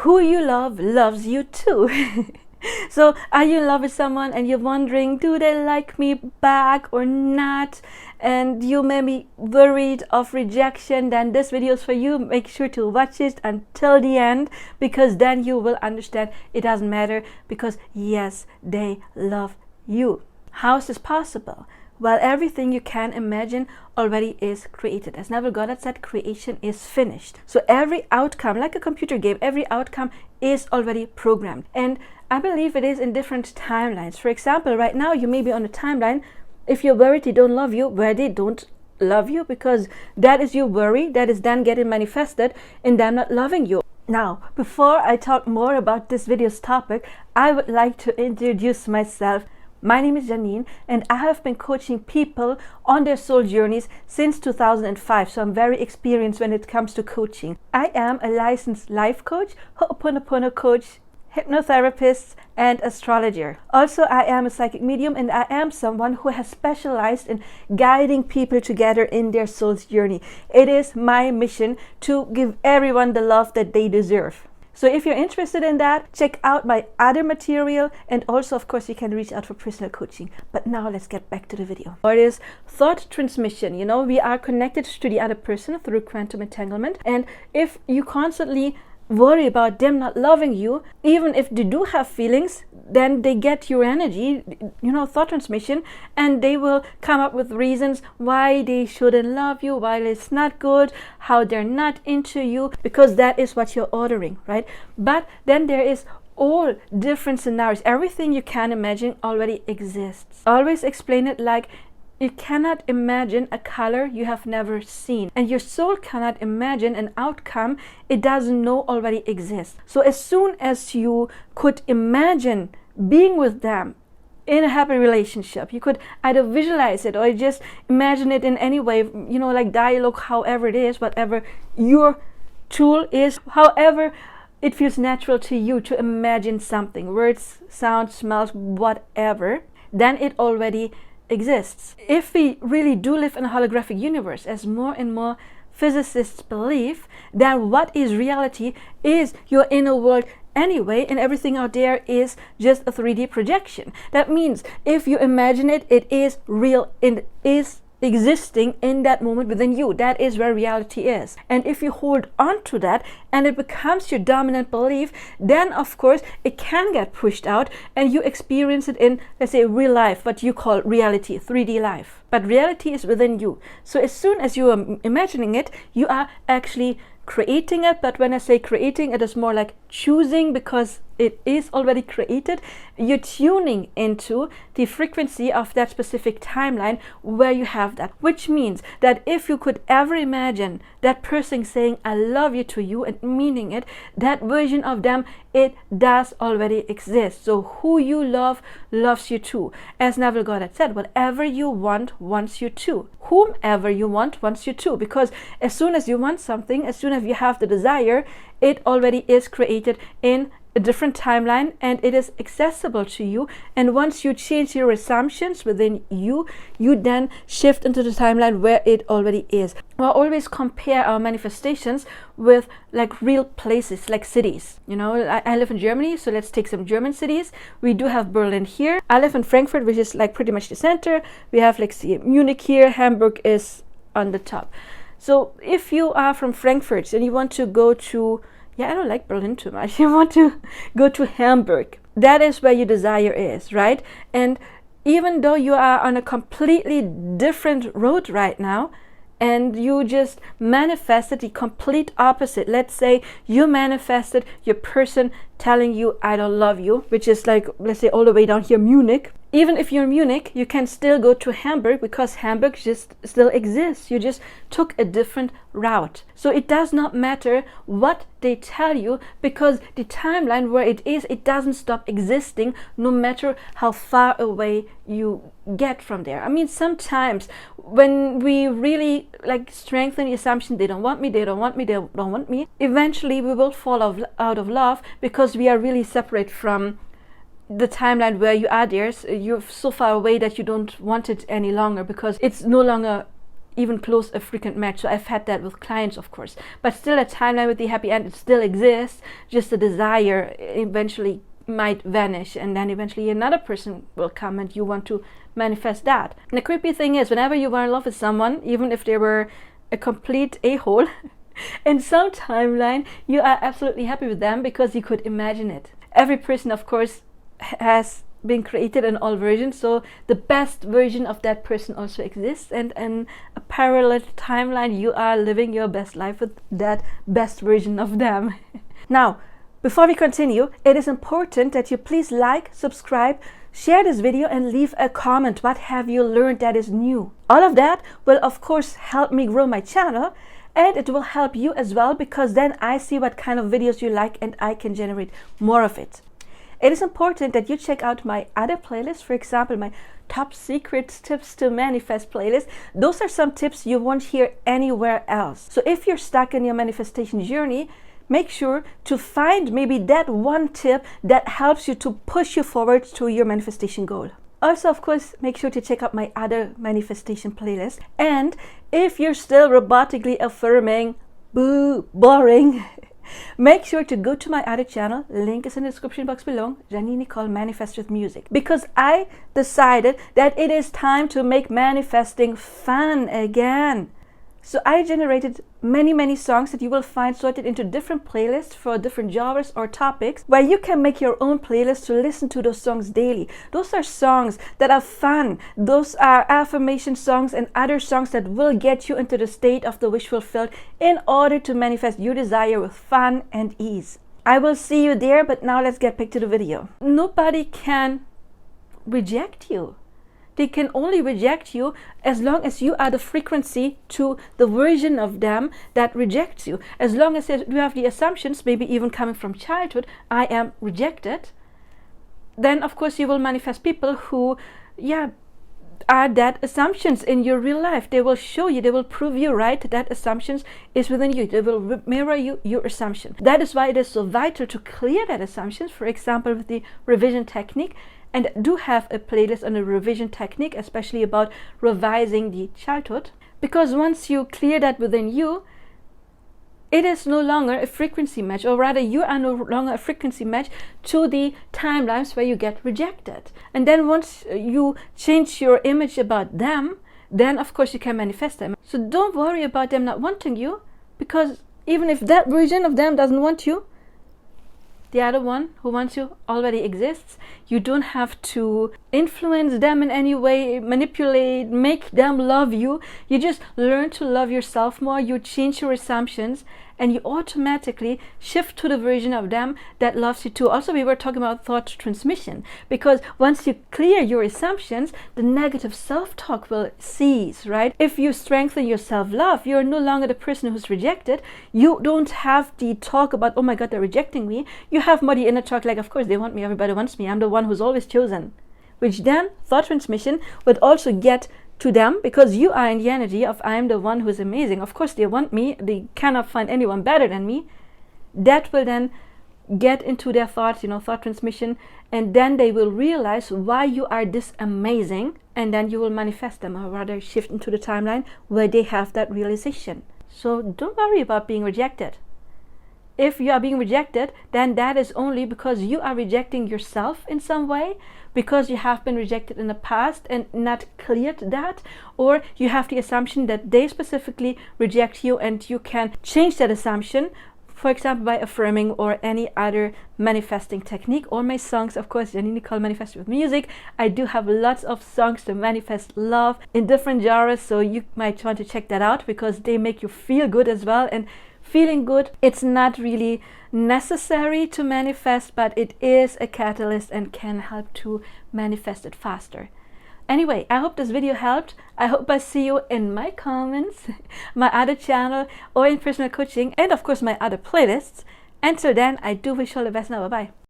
who you love loves you too. So are you in love with someone and you're wondering, do they like me back or not? And you may be worried of rejection, then this video is for you. Make sure to watch it until the end, because then you will understand it doesn't matter, because yes, they love you. How is this possible? Well, everything you can imagine already is created. As Neville Goddard said, creation is finished. So every outcome, like a computer game, every outcome is already programmed. And I believe it is in different timelines. For example, right now you may be on a timeline, if you're worried they don't love you, where they don't love you, because that is your worry that is then getting manifested in them not loving you. Now, before I talk more about this video's topic, I would like to introduce myself. My name is Janine, and I have been coaching people on their soul journeys since 2005, so I'm very experienced when it comes to coaching. I am a licensed life coach, Ho'oponopono coach, hypnotherapist, and astrologer. Also, I am a psychic medium, and I am someone who has specialized in guiding people together in their soul's journey. It is my mission to give everyone the love that they deserve. So if you're interested in that, check out my other material, and also of course you can reach out for personal coaching. But now let's get back to the video. It is thought transmission. You know, we are connected to the other person through quantum entanglement, and if you constantly worry about them not loving you, even if they do have feelings, then they get your energy, you know, thought transmission, and they will come up with reasons why they shouldn't love you, why it's not good, how they're not into you, because that is what you're ordering, right? But then there is all different scenarios. Everything you can imagine already exists. Always explain it like, you cannot imagine a color you have never seen, and your soul cannot imagine an outcome it doesn't know already exists. So as soon as you could imagine being with them in a happy relationship, you could either visualize it or just imagine it in any way, you know, like dialogue, however it is, whatever your tool is, however it feels natural to you to imagine something, words, sounds, smells, whatever, then it already exists. If we really do live in a holographic universe, as more and more physicists believe, then what is reality is your inner world anyway, and everything out there is just a 3D projection. That means if you imagine it, it is real and it is existing in that moment within you. That is where reality is. And if you hold on to that and it becomes your dominant belief, then of course it can get pushed out and you experience it in, let's say, real life, what you call reality, 3D life. But reality is within you. So as soon as you are imagining it, you are actually creating it. But when I say creating, it is more like choosing, because it is already created. You're tuning into the frequency of that specific timeline where you have that, which means that if you could ever imagine that person saying I love you to you and meaning it, that version of them, it does already exist. So who you love loves you too. As Neville Goddard said, whatever you want wants you too. Whomever you want wants you too, because as soon as you want something, as soon as you have the desire, it already is created in a different timeline and it is accessible to you. And once you change your assumptions within you, you then shift into the timeline where it already is. We'll always compare our manifestations with like real places, like cities. You know, I live in Germany, so let's take some German cities. We do have Berlin here. I live in Frankfurt, which is like pretty much the center. We have like Munich here. Hamburg is on the top. So if you are from Frankfurt and you want to go to, I don't like Berlin too much, you want to go to Hamburg, that is where your desire is, right? And even though you are on a completely different road right now, and you just manifested the complete opposite. Let's say you manifested your person telling you I don't love you, which is like, let's say all the way down here, Munich. Even if you're in Munich, you can still go to Hamburg, because Hamburg just still exists. You just took a different route. So it does not matter what they tell you, because the timeline where it is, it doesn't stop existing no matter how far away you get from there. I mean, sometimes when we really like strengthen the assumption, they don't want me, they don't want me, they don't want me, eventually we will fall out of love, because we are really separate from the timeline where you are there. So you're so far away that you don't want it any longer, because it's no longer even close a frequent match. So I've had that with clients, of course, but still a timeline with the happy end, it still exists, just the desire eventually might vanish, and then eventually another person will come and you want to manifest that. And the creepy thing is, whenever you were in love with someone, even if they were a complete a-hole, in some timeline you are absolutely happy with them because you could imagine it. Every person, of course, has been created in all versions, so the best version of that person also exists, and in a parallel timeline you are living your best life with that best version of them. Now, before we continue, it is important that you please like, subscribe, share this video, and leave a comment. What have you learned that is new? All of that will of course help me grow my channel, and it will help you as well, because then I see what kind of videos you like and I can generate more of it. It is important that you check out my other playlists, for example, my top secret tips to manifest playlist. Those are some tips you won't hear anywhere else. So if you're stuck in your manifestation journey, make sure to find maybe that one tip that helps you to push you forward to your manifestation goal. Also, of course, make sure to check out my other manifestation playlist. And if you're still robotically affirming, boo, boring, make sure to go to my other channel. Link is in the description box below. Janine Nicole Manifest with Music. Because I decided that it is time to make manifesting fun again. So I generated many songs that you will find sorted into different playlists for different genres or topics, where you can make your own playlist to listen to those songs daily. Those are songs that are fun. Those are affirmation songs and other songs that will get you into the state of the wish fulfilled in order to manifest your desire with fun and ease. I will see you there, but now let's get back to the video. Nobody can reject you. They can only reject you as long as you are the frequency to the version of them that rejects you. As long as you have the assumptions, maybe even coming from childhood, I am rejected, then of course you will manifest people who, are that assumptions in your real life. They will show you, they will prove you right that assumptions is within you. They will mirror you, your assumption. That is why it is so vital to clear that assumptions, for example, with the revision technique. And do have a playlist on the revision technique, especially about revising the childhood. Because once you clear that within you, it is no longer a frequency match, or rather you are no longer a frequency match to the timelines where you get rejected. And then once you change your image about them, then of course you can manifest them. So don't worry about them not wanting you, because even if that version of them doesn't want you, the other one who wants you already exists. You don't have to influence them in any way, manipulate, make them love you. You just learn to love yourself more. You change your assumptions and you automatically shift to the version of them that loves you too. Also, we were talking about thought transmission, because once you clear your assumptions, the negative self-talk will cease, right? If you strengthen your self-love, you're no longer the person who's rejected. You don't have the talk about, oh my God, they're rejecting me. You have more the inner talk like, of course they want me, everybody wants me, I'm the one who's always chosen. Which then, thought transmission would also get to them, because you are in the energy of I'm the one who's amazing. Of course they want me, they cannot find anyone better than me. That will then get into their thoughts, thought transmission, and then they will realize why you are this amazing, and then you will manifest them, or rather shift into the timeline where they have that realization. So don't worry about being rejected. If you are being rejected, then that is only because you are rejecting yourself in some way, because you have been rejected in the past and not cleared that, or you have the assumption that they specifically reject you and you can change that assumption, for example, by affirming or any other manifesting technique, or my songs, of course, Janine Nicole Manifest with Music. I do have lots of songs to manifest love in different genres, so you might want to check that out, because they make you feel good as well. And feeling good, it's not really necessary to manifest, but it is a catalyst and can help to manifest it faster. Anyway, I hope this video helped. I hope I see you in my comments, my other channel, or in personal coaching, and of course my other playlists. Until then, I do wish you all the best now. Bye bye.